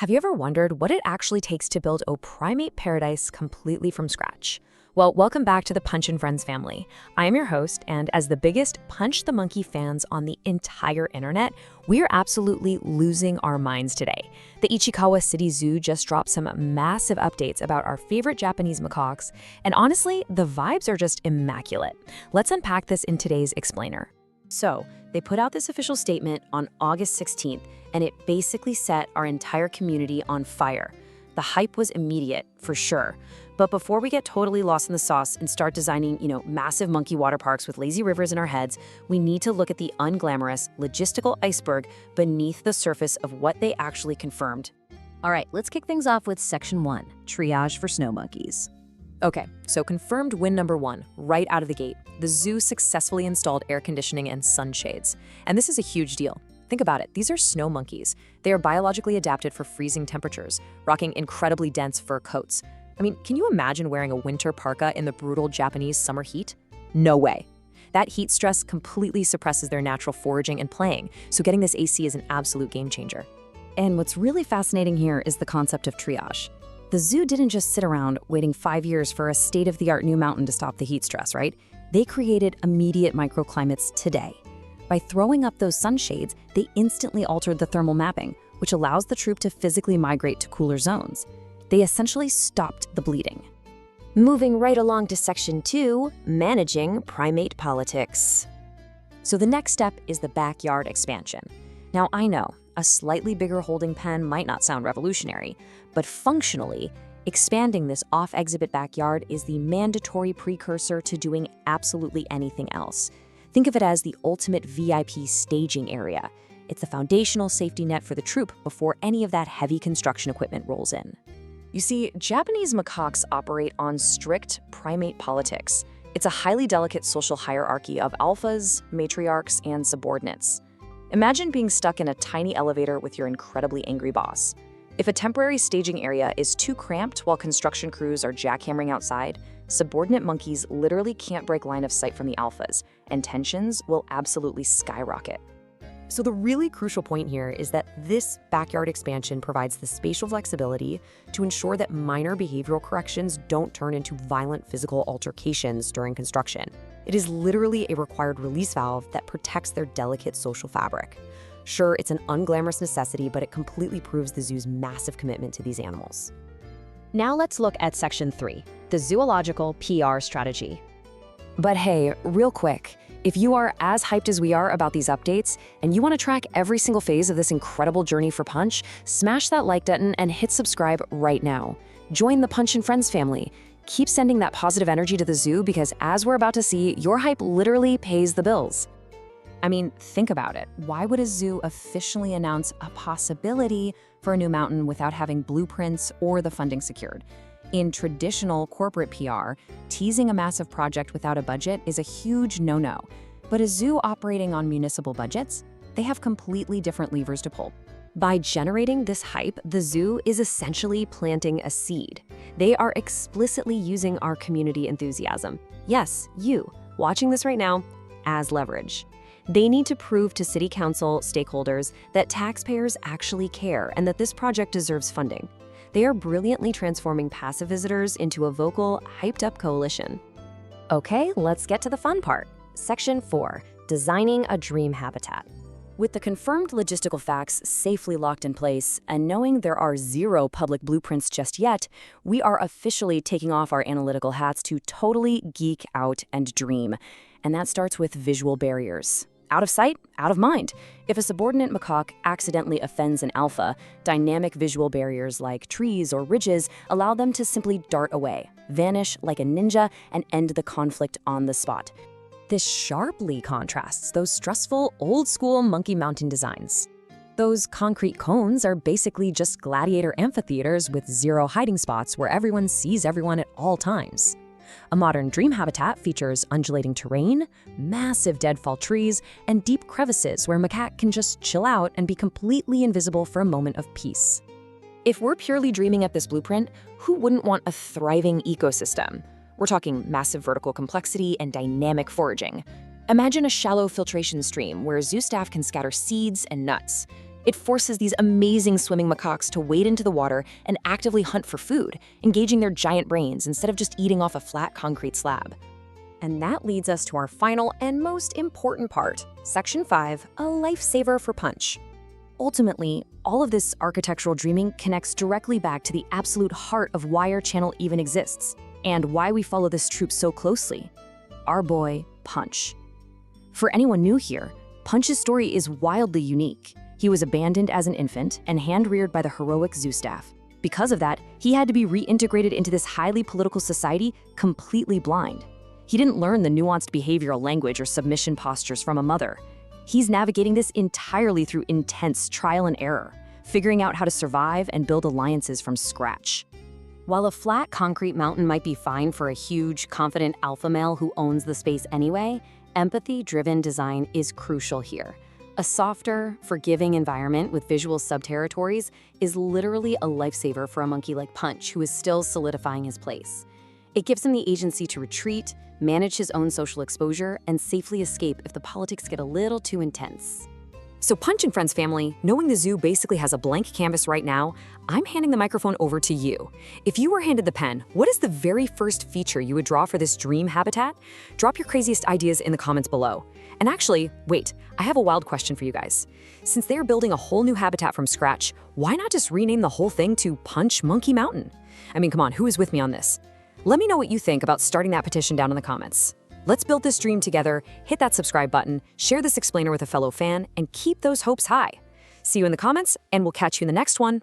Have you ever wondered what it actually takes to build a primate paradise completely from scratch? Well, welcome back to the Punch and Friends family. I am your host, and as the biggest Punch the Monkey fans on the entire internet, we are absolutely losing our minds today. The Ichikawa City Zoo just dropped some massive updates about our favorite Japanese macaques, and honestly, the vibes are just immaculate. Let's unpack this in today's explainer. So, they put out this official statement on August 16th, and it basically set our entire community on fire. The hype was immediate, for sure. But before we get totally lost in the sauce and start designing, massive monkey water parks with lazy rivers in our heads, we need to look at the unglamorous, logistical iceberg beneath the surface of what they actually confirmed. All right, let's kick things off with Section 1, Triage for snow monkeys. Okay, so confirmed win number one, right out of the gate. The zoo successfully installed air conditioning and sunshades. And this is a huge deal. Think about it, these are snow monkeys. They are biologically adapted for freezing temperatures, rocking incredibly dense fur coats. I mean, can you imagine wearing a winter parka in the brutal Japanese summer heat? No way. That heat stress completely suppresses their natural foraging and playing, so getting this AC is an absolute game changer. And what's really fascinating here is the concept of triage. The zoo didn't just sit around waiting 5 years for a state-of-the-art new mountain to stop the heat stress, right? They created immediate microclimates today. By throwing up those sunshades, they instantly altered the thermal mapping, which allows the troop to physically migrate to cooler zones. They essentially stopped the bleeding. Moving right along to Section 2, managing primate politics. So the next step is the backyard expansion. Now I know, a slightly bigger holding pen might not sound revolutionary, but functionally, expanding this off-exhibit backyard is the mandatory precursor to doing absolutely anything else. Think of it as the ultimate VIP staging area. It's the foundational safety net for the troop before any of that heavy construction equipment rolls in. You see, Japanese macaques operate on strict primate politics. It's a highly delicate social hierarchy of alphas, matriarchs, and subordinates. Imagine being stuck in a tiny elevator with your incredibly angry boss. If a temporary staging area is too cramped while construction crews are jackhammering outside, subordinate monkeys literally can't break line of sight from the alphas, and tensions will absolutely skyrocket. So the really crucial point here is that this backyard expansion provides the spatial flexibility to ensure that minor behavioral corrections don't turn into violent physical altercations during construction. It is literally a required release valve that protects their delicate social fabric. Sure, it's an unglamorous necessity, but it completely proves the zoo's massive commitment to these animals. Now let's look at Section 3, the zoological PR strategy. But hey, real quick, if you are as hyped as we are about these updates, and you want to track every single phase of this incredible journey for Punch, smash that like button and hit subscribe right now. Join the Punch and Friends family. Keep sending that positive energy to the zoo because as we're about to see, your hype literally pays the bills. I mean, think about it. Why would a zoo officially announce a possibility for a new mountain without having blueprints or the funding secured? In traditional corporate PR, teasing a massive project without a budget is a huge no-no. But a zoo operating on municipal budgets, they have completely different levers to pull. By generating this hype, the zoo is essentially planting a seed. They are explicitly using our community enthusiasm. Yes, you, watching this right now, as leverage. They need to prove to city council stakeholders that taxpayers actually care and that this project deserves funding. They are brilliantly transforming passive visitors into a vocal, hyped-up coalition. Okay, let's get to the fun part. Section 4, designing a dream habitat. With the confirmed logistical facts safely locked in place and knowing there are zero public blueprints just yet, we are officially taking off our analytical hats to totally geek out and dream. And that starts with visual barriers. Out of sight, out of mind. If a subordinate macaque accidentally offends an alpha, dynamic visual barriers like trees or ridges allow them to simply dart away, vanish like a ninja, and end the conflict on the spot. This sharply contrasts those stressful, old-school monkey mountain designs. Those concrete cones are basically just gladiator amphitheaters with zero hiding spots where everyone sees everyone at all times. A modern dream habitat features undulating terrain, massive deadfall trees, and deep crevices where macaque can just chill out and be completely invisible for a moment of peace. If we're purely dreaming at this blueprint, who wouldn't want a thriving ecosystem? We're talking massive vertical complexity and dynamic foraging. Imagine a shallow filtration stream where zoo staff can scatter seeds and nuts. It forces these amazing swimming macaques to wade into the water and actively hunt for food, engaging their giant brains instead of just eating off a flat concrete slab. And that leads us to our final and most important part, Section 5, a lifesaver for Punch. Ultimately, all of this architectural dreaming connects directly back to the absolute heart of why our channel even exists, and why we follow this troop so closely. Our boy, Punch. For anyone new here, Punch's story is wildly unique. He was abandoned as an infant and hand-reared by the heroic zoo staff. Because of that, he had to be reintegrated into this highly political society completely blind. He didn't learn the nuanced behavioral language or submission postures from a mother. He's navigating this entirely through intense trial and error, figuring out how to survive and build alliances from scratch. While a flat concrete mountain might be fine for a huge, confident alpha male who owns the space anyway, empathy-driven design is crucial here. A softer, forgiving environment with visual subterritories is literally a lifesaver for a monkey like Punch, who is still solidifying his place. It gives him the agency to retreat, manage his own social exposure, and safely escape if the politics get a little too intense. So Punch and Friends family, knowing the zoo basically has a blank canvas right now, I'm handing the microphone over to you. If you were handed the pen, what is the very first feature you would draw for this dream habitat? Drop your craziest ideas in the comments below. And actually, wait, I have a wild question for you guys. Since they're building a whole new habitat from scratch, why not just rename the whole thing to Punch Monkey Mountain? I mean, come on, who is with me on this? Let me know what you think about starting that petition down in the comments. Let's build this dream together, hit that subscribe button, share this explainer with a fellow fan, and keep those hopes high. See you in the comments, and we'll catch you in the next one.